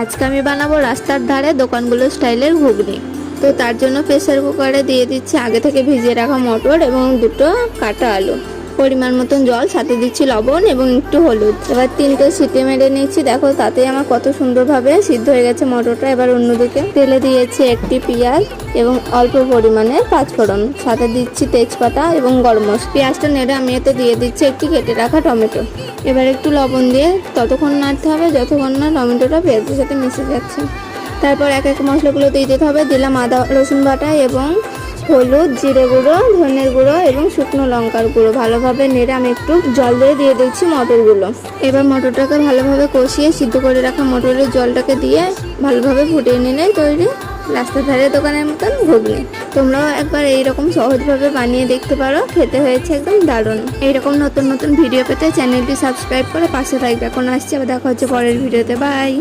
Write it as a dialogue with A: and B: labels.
A: আজকে আমি বানাবো রাস্তার ধারে দোকানগুলো স্টাইলের ঘুগনি। তো তার জন্য প্রেসার কুকারে দিয়ে দিচ্ছি আগে থেকে ভিজিয়ে রাখা মটর এবং দুটো কাটা আলু, পরিমাণ মতন জল, সাথে দিচ্ছি লবণ এবং একটু হলুদ। এবার 3টে সিটি মেরে নিচ্ছি। দেখো তাতেই আমার কত সুন্দরভাবে সিদ্ধ হয়ে গেছে মটরটা। এবার অন্যদিকে তেলে দিয়েছি একটি পেঁয়াজ এবং অল্প পরিমাণে পাঁচফোড়ন, সাথে দিচ্ছি তেজপাতা এবং গরম মশলা। পেঁয়াজটা নেড়ে আমি এতে দিয়ে দিচ্ছি একটি কেটে রাখা টমেটো। এবার একটু লবণ দিয়ে ততক্ষণ নাড়তে হবে যতক্ষণ না টমেটোটা পেঁয়াজের সাথে মিশে যাচ্ছে। তারপর এক এক মশলাগুলো দিয়ে দিতে হবে। দিলাম আদা রসুন বাটা এবং হলুদ, জিরে গুঁড়ো, ধনের গুঁড়ো এবং শুকনো লঙ্কার গুঁড়ো। ভালোভাবে নেড়ে আমি একটু জল দিয়ে দিচ্ছি মটরগুলো। এবার মটরটাকে ভালোভাবে কষিয়ে সিদ্ধ করে রাখা মটরের জলটাকে দিয়ে ভালোভাবে ফুটিয়ে নিলে তৈরি রাস্তার ধারে দোকানের মতন ঘুগনি। তোমরাও একবার এইরকম সহজভাবে বানিয়ে দেখতে পারো, খেতে হয়েছে একদম দারুণ। এইরকম নতুন নতুন ভিডিও পেতে চ্যানেলটি সাবস্ক্রাইব করে পাশে থাকবে। এখন আসছে, আবার দেখা হচ্ছে পরের ভিডিওতে। বাই।